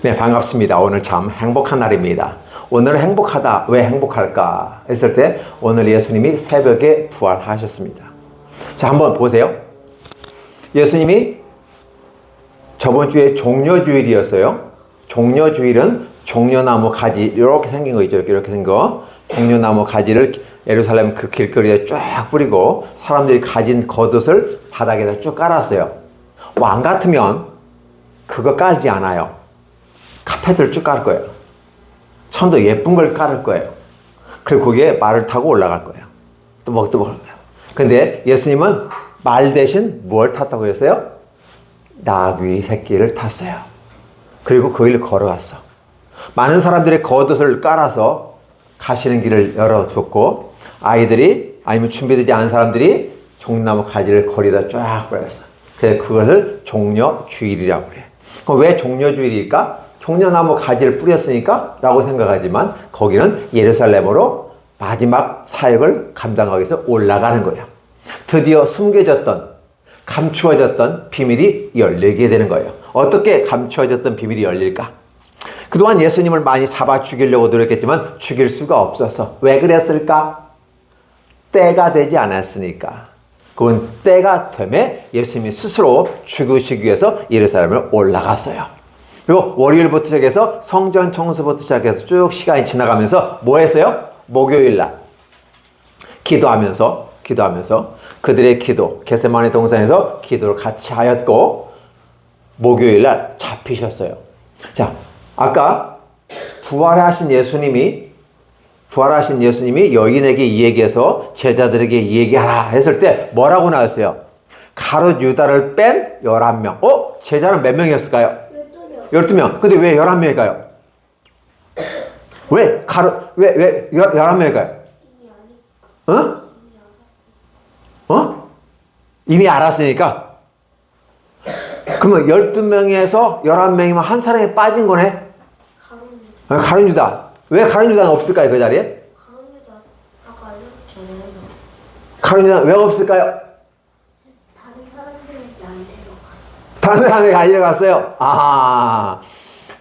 네, 반갑습니다. 오늘 참 행복한 날입니다. 오늘은 행복하다. 왜 행복할까? 했을 때 오늘 예수님이 새벽에 부활하셨습니다. 자, 한번 보세요. 예수님이 저번 주에 종려주일이었어요. 종려주일은 종려나무 가지 이렇게 생긴 거 있죠. 이렇게 생긴 거. 종려나무 가지를 예루살렘 그 길거리에 쫙 뿌리고 사람들이 가진 겉옷을 바닥에다 쭉 깔았어요. 왕 같으면 그거 깔지 않아요. 카펫을 쭉 깔을 거예요. 천도 예쁜 걸 깔을 거예요. 그리고 거기에 말을 타고 올라갈 거예요. 또박또박 할 거예요. 근데 예수님은 말 대신 뭘 탔다고 했어요? 나귀 새끼를 탔어요. 그리고 그 길을 걸어갔어. 많은 사람들이 겉옷을 깔아서 가시는 길을 열어줬고 아이들이 아니면 준비되지 않은 사람들이 종려나무 가지를 거리다 쫙 뿌렸어. 그래서 그것을 종려주일이라고 그래요. 그럼 왜 종려주일일까? 종려나무 가지를 뿌렸으니까 라고 생각하지만 거기는 예루살렘으로 마지막 사역을 감당하기 위해서 올라가는 거예요. 드디어 숨겨졌던 감추어졌던 비밀이 열리게 되는 거예요. 어떻게 감추어졌던 비밀이 열릴까? 그동안 예수님을 많이 잡아 죽이려고 노력했지만 죽일 수가 없었어. 왜 그랬을까? 때가 되지 않았으니까. 그건 때가 되매 예수님이 스스로 죽으시기 위해서 예루살렘을 올라갔어요. 그리고 월요일부터 시작해서 성전 청소부터 시작해서 쭉 시간이 지나가면서 뭐 했어요? 목요일날 기도하면서 그들의 기도, 겟세마네 동산에서 기도를 같이 하였고 목요일날 잡히셨어요. 자, 아까 부활하신 예수님이 여인에게 이 얘기해서 제자들에게 이 얘기하라 했을 때 뭐라고 나왔어요? 가룟 유다를 뺀 11명. 제자는 몇 명이었을까요? 12명. 근데 왜 11명이 가요? 왜 11명이 가요? 이미 알았으니까. 그러면 12명에서 11명이면 한 사람이 빠진 거네? 가룟 유다. 왜 가룟 유다는 없을까요, 그 자리에? 가룟 유다 아까 알려줬잖아요. 가룟 유다는 왜 없을까요? 다른 사람들에게 안 데려갔어요. 다른 사람에게 알려갔어요.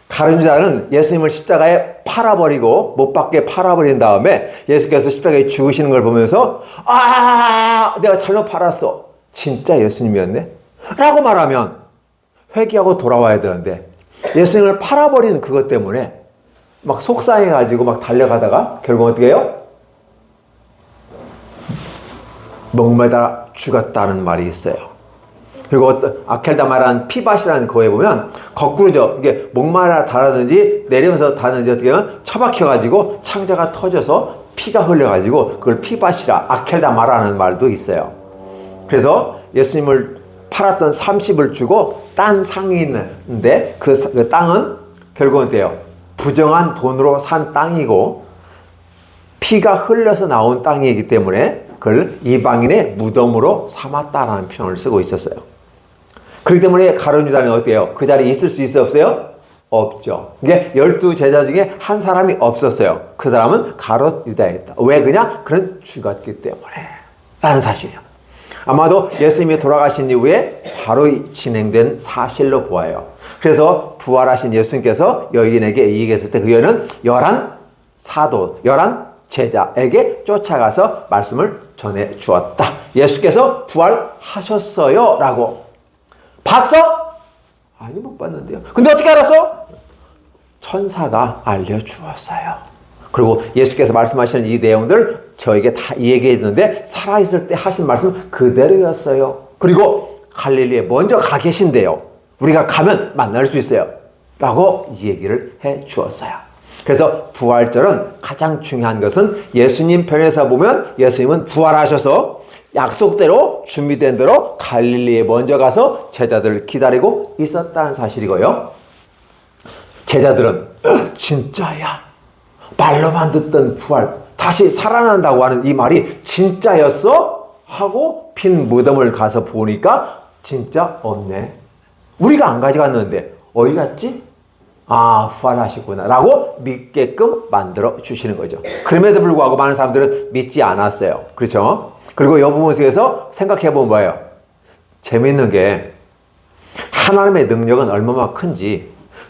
가룟 유다는 예수님을 십자가에 팔아버리고 못 박게 팔아버린 다음에 예수께서 십자가에 죽으시는 걸 보면서 내가 잘못 팔았어. 진짜 예수님이었네? 라고 말하면 회개하고 돌아와야 되는데 예수님을 팔아버린 그것 때문에 막 속상해가지고 막 달려가다가 결국 어떻게 해요? 목매다 죽었다는 말이 있어요. 그리고 아켈다마라는 피밭이라는 거에 보면 거꾸로죠. 이게 목마라 다라든지 내리면서 다든지 어떻게 하면 처박혀가지고 창자가 터져서 피가 흘려가지고 그걸 피밭이라 아켈다마라는 말도 있어요. 그래서 예수님을 팔았던 30을 주고 딴 상이 있는데 그 땅은 결국은 어때요? 부정한 돈으로 산 땅이고 피가 흘려서 나온 땅이기 때문에 그걸 이방인의 무덤으로 삼았다라는 표현을 쓰고 있었어요. 그렇기 때문에 가룟 유다는 어때요? 그 자리에 있을 수 있어요? 없어요? 없죠. 이게 12제자 중에 한 사람이 없었어요. 그 사람은 가룟 유다였다. 왜 그냥? 그는 죽었기 때문에 라는 사실이에요. 아마도 예수님이 돌아가신 이후에 바로 진행된 사실로 보아요. 그래서 부활하신 예수님께서 여인에게 이 얘기했을 때 그 여인은 11 제자에게 쫓아가서 말씀을 전해 주었다. 예수께서 부활하셨어요 라고. 봤어? 아니, 못 봤는데요. 근데 어떻게 알았어? 천사가 알려주었어요. 그리고 예수께서 말씀하시는 이 내용들 저에게 다 얘기했는데 살아있을 때 하신 말씀 그대로였어요. 그리고 갈릴리에 먼저 가 계신대요. 우리가 가면 만날 수 있어요 라고 이 얘기를 해 주었어요. 그래서 부활절은 가장 중요한 것은 예수님 편에서 보면 예수님은 부활하셔서 약속대로 준비된 대로 갈릴리에 먼저 가서 제자들을 기다리고 있었다는 사실이고요. 제자들은 진짜야. 말로만 듣던 부활, 다시 살아난다고 하는 이 말이 진짜였어? 하고 빈 무덤을 가서 보니까 진짜 없네. 우리가 안 가져갔는데 어디 갔지? 부활하셨구나 라고 믿게끔 만들어 주시는 거죠. 그럼에도 불구하고 많은 사람들은 믿지 않았어요. 그렇죠? 그리고 이 부분 속에서 생각해 보면 뭐예요? 재미있는 게 하나님의 능력은 얼마나 큰지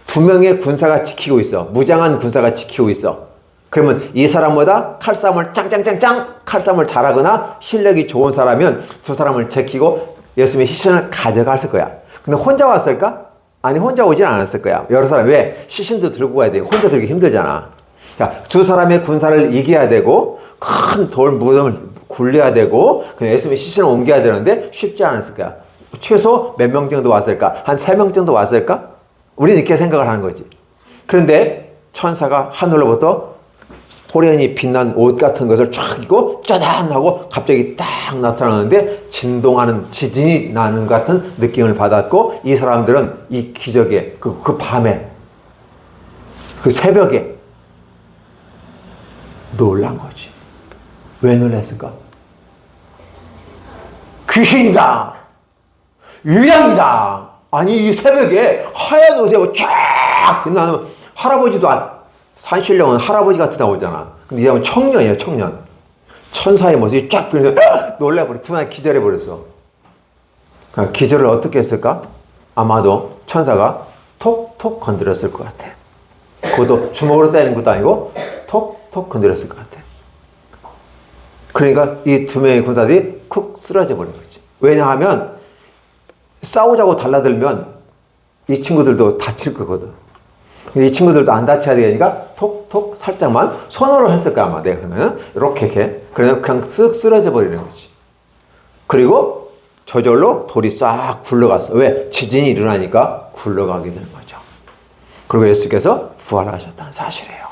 두 명의 군사가 지키고 있어. 무장한 군사가 지키고 있어. 그러면 이 사람보다 칼싸움을 짱짱짱짱 칼싸움을 잘하거나 실력이 좋은 사람이면 두 사람을 제키고 예수님의 시신을 가져갔을 거야. 근데 혼자 왔을까? 아니, 혼자 오진 않았을 거야. 여러 사람. 왜? 시신도 들고 가야 돼. 혼자 들기 힘들잖아. 자, 두 사람의 군사를 이겨야 되고 큰 돌 무덤을 굴려야 되고 예수님의 시신을 옮겨야 되는데 쉽지 않았을 거야. 최소 몇 명 정도 왔을까? 한 3명 정도 왔을까? 우리는 이렇게 생각을 하는 거지. 그런데 천사가 하늘로부터 호련히 빛난 옷 같은 것을 쫙 입고 짜잔 하고 갑자기 딱 나타나는데 진동하는 지진이 나는 것 같은 느낌을 받았고 이 사람들은 이 기적에 그 밤에 그 새벽에 놀란 거지. 왜 놀랐을까? 귀신이다. 유양이다. 아니 이 새벽에 하얀 옷에 쫙 빛나는 할아버지도 산신령은 할아버지 같이 나오잖아. 근데 이 사람은 청년이야, 청년. 천사의 모습이 쫙 보면서 놀라버려. 두 사람이 기절해버렸어. 그러니까 기절을 어떻게 했을까? 아마도 천사가 톡톡 건드렸을 것 같아. 그것도 주먹으로 때리는 것도 아니고 톡톡 건드렸을 것 같아. 그러니까 이 두 명의 군사들이 쿡 쓰러져 버린 거지. 왜냐하면 싸우자고 달라들면 이 친구들도 다칠 거거든. 이 친구들도 안 다쳐야 되니까 톡톡 살짝만 손으로 했을 거야 아마 내가 생각에는. 이렇게 그래서 그냥 쓱 쓰러져 버리는 거지. 그리고 저절로 돌이 싹 굴러갔어. 왜? 지진이 일어나니까 굴러가게 되는 거죠. 그리고 예수께서 부활하셨다는 사실이에요.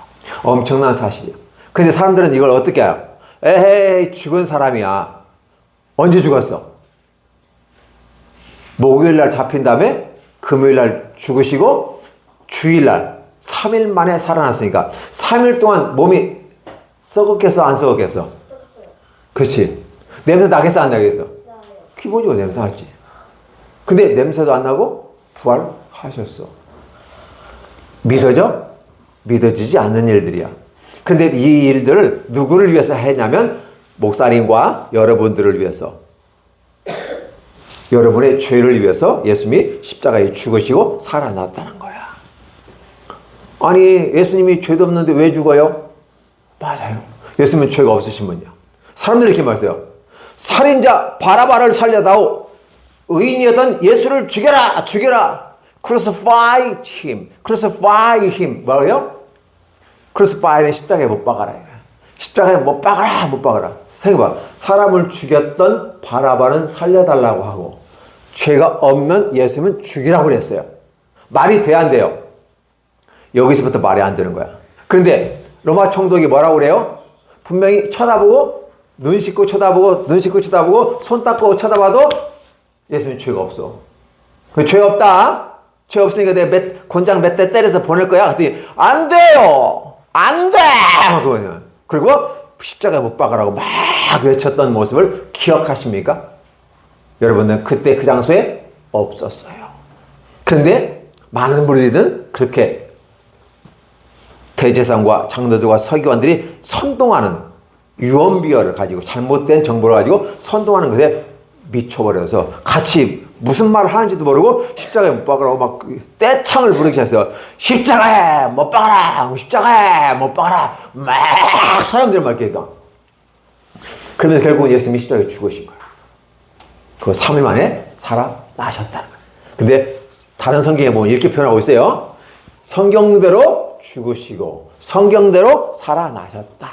엄청난 사실이에요. 근데 사람들은 이걸 어떻게 해요? 에헤이 죽은 사람이야. 언제 죽었어? 목요일날 잡힌 다음에 금요일날 죽으시고 주일날 3일 만에 살아났으니까 3일 동안 몸이 썩었겠어 안 썩었겠어? 썩었어요. 그렇지. 냄새 나겠어 안 나겠어? 나요. 기본적으로 냄새 나지. 근데 냄새도 안 나고 부활하셨어. 믿어져? 믿어지지 않는 일들이야. 근데 이 일들을 누구를 위해서 했냐면 목사님과 여러분들을 위해서, 여러분의 죄를 위해서 예수님이 십자가에 죽으시고 살아났다는 거야. 아니 예수님이 죄도 없는데 왜 죽어요? 맞아요. 예수님은 죄가 없으신 분이야. 사람들이 이렇게 말해요. 살인자 바라바를 살려다오. 의인이었던 예수를 죽여라. 죽여라. Crucify him. Crucify him. 뭐예요? Crucify는 십자가에 못 박아라. 십자가에 못 박아라. 못 박아라. 생각해봐. 사람을 죽였던 바라바는 살려달라고 하고 죄가 없는 예수님은 죽이라고 그랬어요. 말이 돼야 안 돼요? 여기서부터 말이 안 되는 거야. 그런데 로마 총독이 뭐라고 그래요? 분명히 쳐다보고 눈 씻고 쳐다보고 눈 씻고 쳐다보고 손 닦고 쳐다봐도 예수님 죄가 없어. 죄 없다. 죄 없으니까 내가 곤장 몇 대 때려서 보낼 거야. 그랬더니 안 돼요. 안 돼. 그리고 십자가에 못 박으라고 막 외쳤던 모습을 기억하십니까? 여러분은 그때 그 장소에 없었어요. 그런데 많은 무리들은 그렇게 대제사장과 장로들과 서기관들이 선동하는 유언비어를 가지고 잘못된 정보를 가지고 선동하는 것에 미쳐버려서 같이 무슨 말을 하는지도 모르고 십자가에 못 박으라고 막 떼창을 부르기 시작해서 십자가에 못 박아라, 십자가에 못 박아라, 막 사람들이 막 이렇게 가. 그러면서 결국은 예수님이 십자가에 죽으신 거예요. 그 3일 만에 살아나셨다는 거예요. 근데 다른 성경에 보면 이렇게 표현하고 있어요. 성경대로 죽으시고 성경대로 살아나셨다.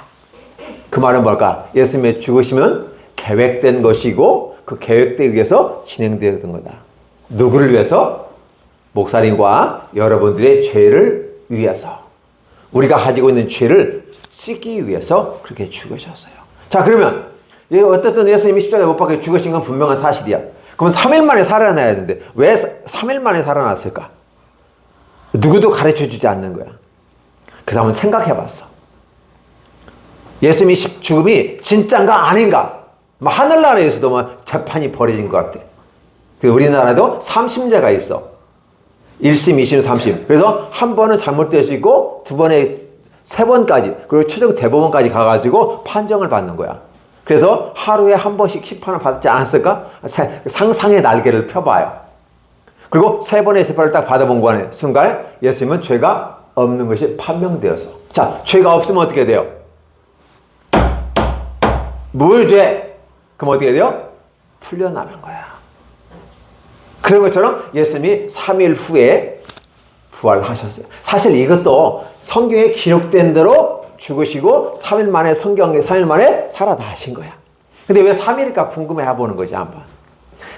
그 말은 뭘까? 예수님의 죽으심은 계획된 것이고 그 계획에 의해서 진행되었던 거다. 누구를 위해서? 목사님과 여러분들의 죄를 위해서. 우리가 가지고 있는 죄를 씻기 위해서 그렇게 죽으셨어요. 자, 그러면 어쨌든 예수님이 십자가에 못 박혀 죽으신 건 분명한 사실이야. 그럼 3일 만에 살아나야 되는데 왜 3일 만에 살아났을까? 누구도 가르쳐주지 않는 거야. 그래서 한번 생각해봤어. 예수님이 죽음이 진짜인가 아닌가? 하늘나라에서도 재판이 벌어진 것 같아. 우리나라도 3심제가 있어. 1심, 2심, 3심. 그래서 한 번은 잘못될 수 있고 두 번에 세 번까지 그리고 최종 대법원까지 가가지고 판정을 받는 거야. 그래서 하루에 한 번씩 심판을 받지 않았을까? 상상의 날개를 펴봐요. 그리고 세 번의 세파를 딱 받아본 거는 순간에 예수님은 죄가 없는 것이 판명되었어. 자, 죄가 없으면 어떻게 돼요? 무죄. 그럼 어떻게 돼요? 풀려나는 거야. 그런 것처럼 예수님이 3일 후에 부활하셨어요. 사실 이것도 성경에 기록된 대로 죽으시고 3일 만에 3일 만에 살아나신 거야. 근데 왜 3일일까 궁금해 해보는 거지, 한번.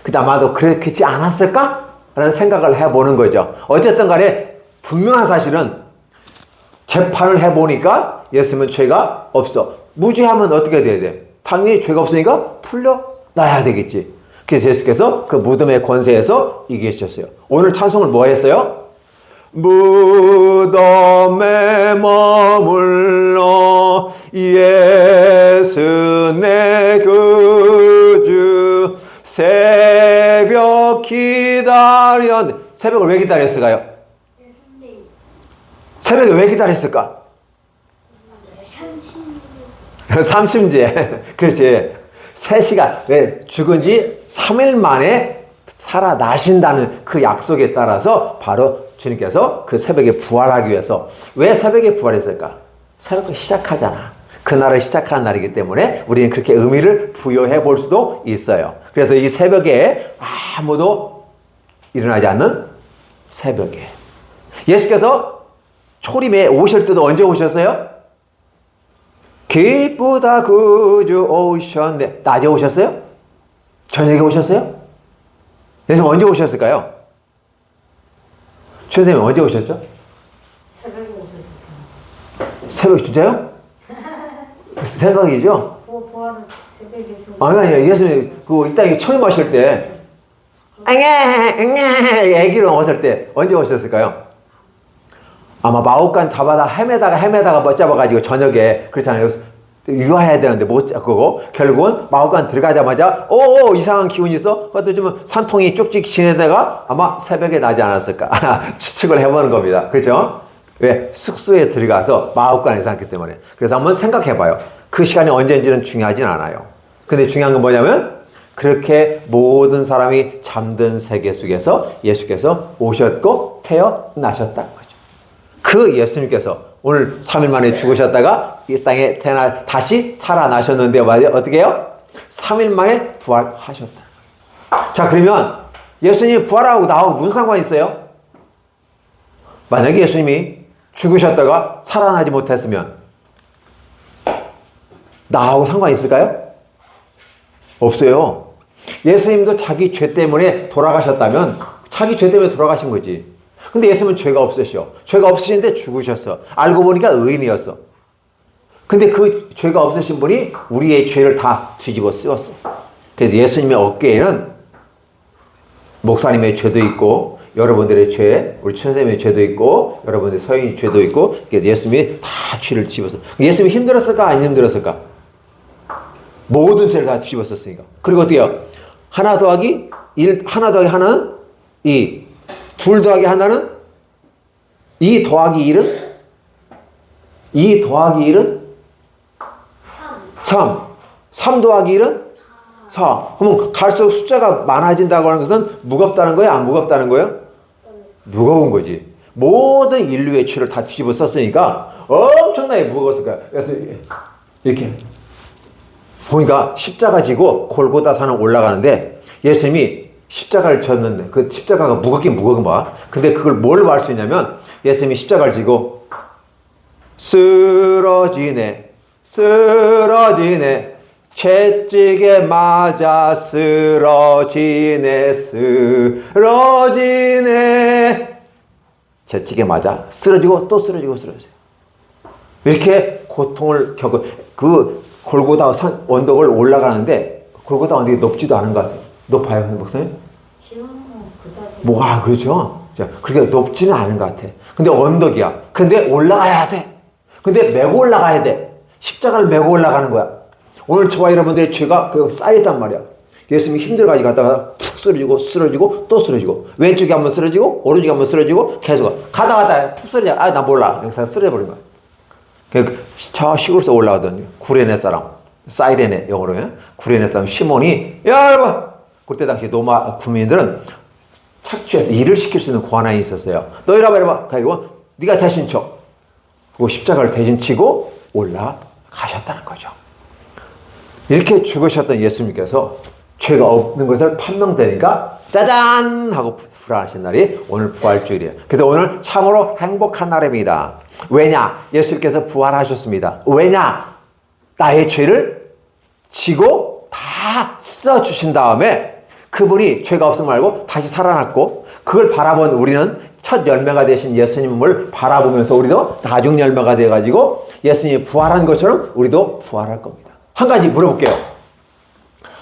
근데 아마도 그렇지 않았을까? 라는 생각을 해보는 거죠. 어쨌든 간에 분명한 사실은 재판을 해보니까 예수님은 죄가 없어. 무죄하면 어떻게 돼야 돼? 당연히 죄가 없으니까 풀려나야 되겠지. 그래서 예수께서 그 무덤의 권세에서 이기셨어요. 오늘 찬송을 뭐 했어요? 무덤에 머물러 예수 내 구주 새벽 기다렸. 새벽을 왜 기다렸을까요? 예수님. 새벽에 왜 기다렸을까? 삼심제. 그렇지. 3시간. 왜? 죽은 지 3일 만에 살아나신다는 그 약속에 따라서 바로 주님께서 그 새벽에 부활하기 위해서. 왜 새벽에 부활했을까? 새벽에 시작하잖아. 그날을 시작하는 날이기 때문에 우리는 그렇게 의미를 부여해 볼 수도 있어요. 그래서 이 새벽에 아무도 일어나지 않는 새벽에 예수께서 초림에 오실 때도 언제 오셨어요? 기쁘다 구주 오셨네. 낮에 오셨어요? 저녁에 오셨어요? 예수님 언제 오셨을까요? 최선생님 언제 오셨죠? 새벽에 오셨어요. 새벽 진짜요? 새벽이죠? 부활은 새벽에 아니 예수님 이 땅에 처음 오실 때 애기로 왔을 때 언제 오셨을까요? 아마 마옥간 잡아다 헤매다가 못 잡아가지고 저녁에 그렇잖아요. 유화해야 되는데 못 잡고 결국은 마옥간 들어가자마자 이상한 기운이 있어. 그것도 좀 산통이 쭉쭉 지내다가 아마 새벽에 나지 않았을까 추측을 해보는 겁니다. 그렇죠? 왜? 숙소에 들어가서 마옥간에 살기 때문에. 그래서 한번 생각해봐요. 그 시간이 언제인지는 중요하진 않아요. 근데 중요한 건 뭐냐면 그렇게 모든 사람이 잠든 세계 속에서 예수께서 오셨고 태어나셨다는 거죠. 그 예수님께서 오늘 3일 만에 죽으셨다가 이 땅에 다시 살아나셨는데 어떻게 해요? 3일 만에 부활하셨다. 자, 그러면 예수님이 부활하고 나하고 무슨 상관이 있어요? 만약에 예수님이 죽으셨다가 살아나지 못했으면 나하고 상관이 있을까요? 없어요. 예수님도 자기 죄 때문에 돌아가셨다면 자기 죄 때문에 돌아가신 거지. 근데 예수님은 죄가 없으셔. 죄가 없으신데 죽으셨어. 알고 보니까 의인이었어. 근데 그 죄가 없으신 분이 우리의 죄를 다 뒤집어 쓰었어. 그래서 예수님의 어깨에는 목사님의 죄도 있고 여러분들의 죄, 우리 천사님의 죄도 있고 여러분들의 서인의 죄도 있고 예수님이 다 죄를 뒤집었어. 예수님이 힘들었을까 안 힘들었을까? 모든 죄를 다 뒤집었었으니까. 그리고 어때요? 하나 더하기 하나는 2, 둘 더하기 하나는 2 더하기 1은 2 더하기 1은 3 더하기 1은 4. 그러면 갈수록 숫자가 많아진다고 하는 것은 무겁다는 거야? 안 무겁다는 거예요? 무거운 거지. 모든 인류의 죄를 다 뒤집어 썼으니까 엄청나게 무거웠을 거야. 그래서 이렇게 보니까 십자가 지고 골고다 산을 올라가는데 예수님이 십자가를 졌는데 그 십자가가 무겁긴 무거운 거야. 근데 그걸 뭘로 알 수 있냐면 예수님이 십자가를 지고 쓰러지네 채찍에 맞아 쓰러지네 채찍에 맞아 쓰러지고 또 쓰러지고 이렇게 고통을 겪고 그 골고다 산 언덕을 올라가는데 골고다 언덕이 높지도 않은 것 같아요. 높아요, 목사님? 그렇죠. 자, 그렇게 높지는 않은 것 같아. 근데 언덕이야. 근데 올라가야 돼. 근데 메고 올라가야 돼. 십자가를 메고 올라가는 거야. 오늘 저와 여러분들의 죄가 쌓였단 말이야. 예수님이 힘들어가지고 갔다가 푹 쓰러지고 또 쓰러지고 왼쪽에 한번 쓰러지고 오른쪽에 한번 쓰러지고 계속 가다 푹 쓰러져. 나 몰라. 여기서 쓰러져버린 거야. 저 시골에서 올라가더니 구레네 사람 사이레네 영어로요. 구레네 사람 시몬이 야 여러분 그때 당시 로마 군민들은 착취해서 일을 시킬 수 있는 권한이 있었어요. 너 이리 와봐, 이리 와. 그리고 네가 대신 쳐. 그리고 십자가를 대신 치고 올라가셨다는 거죠. 이렇게 죽으셨던 예수님께서 죄가 없는 것을 판명되니까 짜잔 하고 부활하신 날이 오늘 부활주일이에요. 그래서 오늘 참으로 행복한 날입니다. 왜냐? 예수님께서 부활하셨습니다. 왜냐? 나의 죄를 지고 다 씻어주신 다음에 그분이 죄가 없음 말고 다시 살아났고 그걸 바라본 우리는 첫 열매가 되신 예수님을 바라보면서 우리도 나중 열매가 돼가지고 예수님이 부활한 것처럼 우리도 부활할 겁니다. 한 가지 물어볼게요.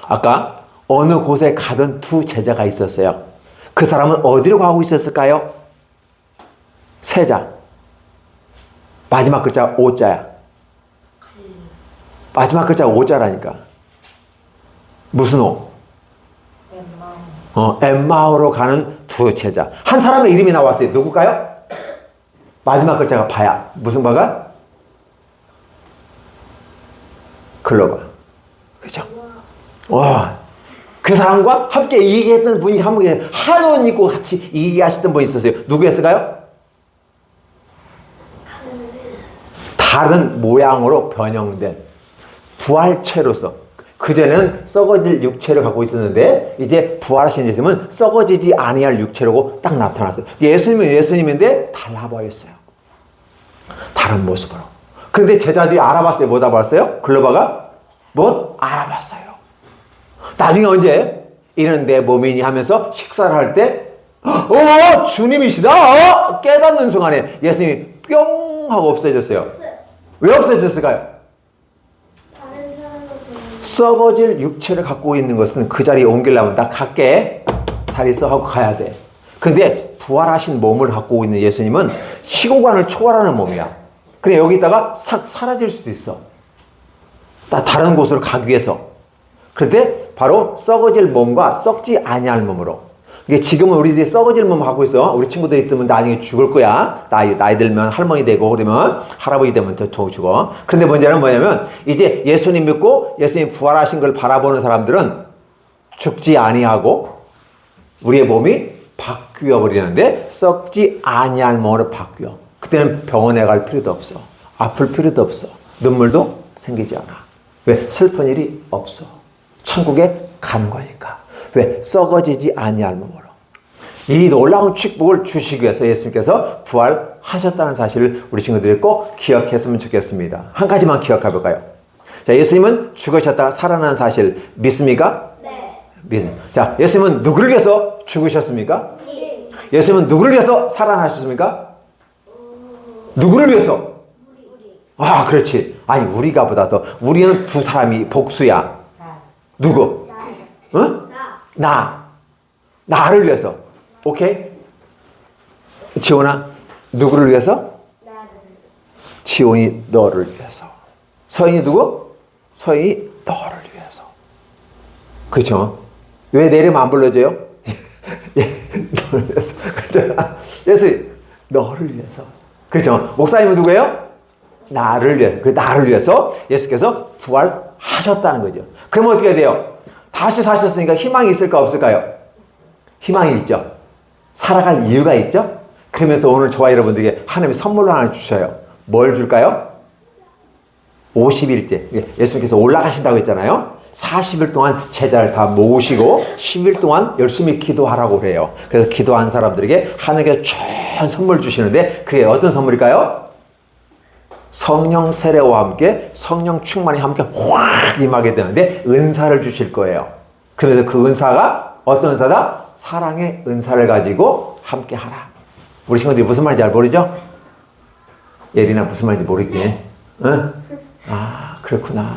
아까 어느 곳에 가던 두 제자가 있었어요. 그 사람은 어디로 가고 있었을까요? 세자. 마지막 글자가 오자야. 마지막 글자가 오자라니까. 무슨 오? 엠마오로 가는 두 제자. 한 사람의 이름이 나왔어요. 누굴까요? 마지막 글자가 바야. 무슨 바가? 글로바. 그죠? 와. 그 사람과 함께 얘기했던 분이 한 분이 한 옷 입고 같이 얘기하시던 분이 있었어요. 누구였을까요? 다른 모양으로 변형된 부활체로서 그전에는 썩어질 육체를 갖고 있었는데 이제 부활하신 예수님은 썩어지지 아니할 육체로 딱 나타났어요. 예수님은 예수님인데 달라버렸어요. 다른 모습으로. 그런데 제자들이 알아봤어요. 못 알아봤어요? 글로바가? 못 알아봤어요. 나중에 언제? 이는 내 몸이니 하면서 식사를 할 때 주님이시다! 깨닫는 순간에 예수님이 뿅 하고 없어졌어요. 왜 없어졌을까요? 썩어질 육체를 갖고 있는 것은 그 자리에 옮기려면 딱 갈게 잘 있어 하고 가야 돼. 근데 부활하신 몸을 갖고 있는 예수님은 시공간을 초월하는 몸이야. 근데 여기 있다가 싹 사라질 수도 있어. 다른 곳으로 가기 위해서. 그런데 바로 썩어질 몸과 썩지 아니할 몸으로. 이게 지금은 우리들이 썩어질 몸을 갖고 있어. 우리 친구들이 있으면 나중에 죽을 거야. 나이 들면 할머니 되고 그러면 할아버지 되면 더 죽어. 근데 문제는 뭐냐면 이제 예수님 믿고 예수님 부활하신 걸 바라보는 사람들은 죽지 아니하고 우리의 몸이 바뀌어 버리는데 썩지 아니할 몸으로 바뀌어. 그때는 병원에 갈 필요도 없어. 아플 필요도 없어. 눈물도 생기지 않아. 왜? 슬픈 일이 없어. 천국에 가는 거니까. 왜? 썩어지지 아니할 몸으로. 이 놀라운 축복을 주시기 위해서 예수님께서 부활하셨다는 사실을 우리 친구들이 꼭 기억했으면 좋겠습니다. 한 가지만 기억해 볼까요? 자, 예수님은 죽으셨다가 살아난 사실 믿습니까? 네. 믿습니다. 자, 예수님은 누구를 위해서 죽으셨습니까? 네. 예수님은 누구를 위해서 살아나셨습니까? 누구를 위해서? 우리. 아, 그렇지. 아니, 우리가 보다 더 우리는 두 사람이 복수야. 누구? 응? 나를 위해서. 오케이? 지원아, 누구를 위해서? 지원이 너를 위해서. 서인이 누구? 서인이 너를 위해서. 그렇죠? 왜 내 이름 안 불러줘요? 너를 위해서. 그렇죠? 예수 너를 위해서. 그렇죠? 목사님은 누구예요? 나를 위해서. 그 나를 위해서 예수께서 부활하셨다는 거죠. 그러면 어떻게 돼요? 다시 사셨으니까 희망이 있을까 없을까요? 희망이 있죠. 살아갈 이유가 있죠. 그러면서 오늘 저와 여러분들에게 하나님이 선물로 하나 주셔요. 뭘 줄까요? 50일째. 예수님께서 올라가신다고 했잖아요. 40일 동안 제자를 다 모으시고 10일 동안 열심히 기도하라고 그래요. 그래서 기도한 사람들에게 하나님께서 좋은 선물 주시는데 그게 어떤 선물일까요? 성령 세례와 함께 성령 충만이 함께 확 임하게 되는데 은사를 주실 거예요. 그래서 그 은사가 어떤 은사다? 사랑의 은사를 가지고 함께 하라. 우리 친구들이 무슨 말인지 잘 모르죠? 예린아 무슨 말인지 모르겠지? 응? 아, 그렇구나.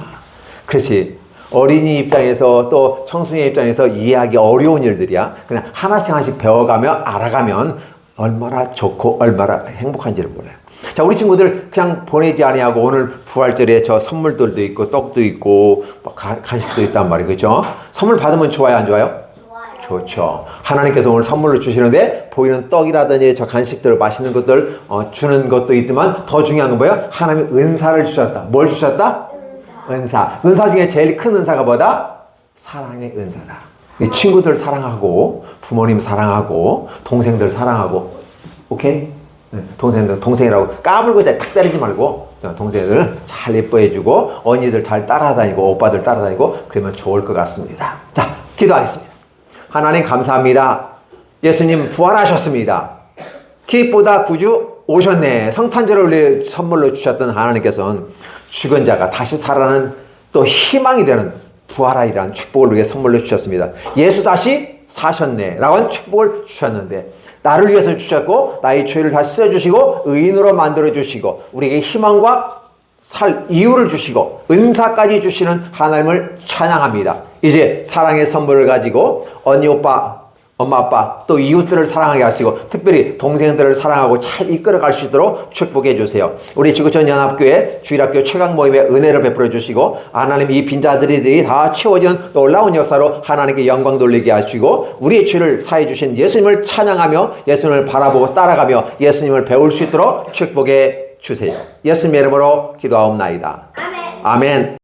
그렇지. 어린이 입장에서 또 청소년 입장에서 이해하기 어려운 일들이야. 그냥 하나씩 배워가며 알아가면 얼마나 좋고 얼마나 행복한지를 몰라요. 자, 우리 친구들 그냥 보내지 아니하고 오늘 부활절에 저 선물들도 있고 떡도 있고 간식도 있단 말이에요. 그렇죠? 선물 받으면 좋아요, 안 좋아요? 좋아요. 좋죠. 하나님께서 오늘 선물을 주시는데 보이는 떡이라든지 저 간식들 맛있는 것들 주는 것도 있지만 더 중요한 건 뭐예요? 하나님이 은사를 주셨다. 뭘 주셨다? 은사. 은사 중에 제일 큰 은사가 뭐다? 사랑의 은사다. 이 친구들 사랑하고 부모님 사랑하고 동생들 사랑하고 오케이? 네, 동생이라고 까불고 탁 때리지 말고 동생들 잘 예뻐해주고 언니들 잘 따라다니고 오빠들 따라다니고 그러면 좋을 것 같습니다. 자, 기도하겠습니다. 하나님 감사합니다. 예수님 부활하셨습니다. 기쁘다 구주 오셨네. 성탄절을 선물로 주셨던 하나님께서는 죽은 자가 다시 살아나는 또 희망이 되는 부활이라는 축복을 우리에게 선물로 주셨습니다. 예수 다시 사셨네 라고 하는 축복을 주셨는데 나를 위해서 주셨고 나의 죄를 다시 씻어주시고 의인으로 만들어주시고 우리에게 희망과 살 이유를 주시고 은사까지 주시는 하나님을 찬양합니다. 이제 사랑의 선물을 가지고 언니 오빠 엄마 아빠 또 이웃들을 사랑하게 하시고 특별히 동생들을 사랑하고 잘 이끌어갈 수 있도록 축복해 주세요. 우리 지구촌 연합교회 주일학교 최강 모임에 은혜를 베풀어 주시고 하나님 이 빈자들이 다 채워지는 놀라운 역사로 하나님께 영광 돌리게 하시고 우리의 죄를 사해 주신 예수님을 찬양하며 예수님을 바라보고 따라가며 예수님을 배울 수 있도록 축복해 주세요. 예수님의 이름으로 기도하옵나이다. 아멘. 아멘.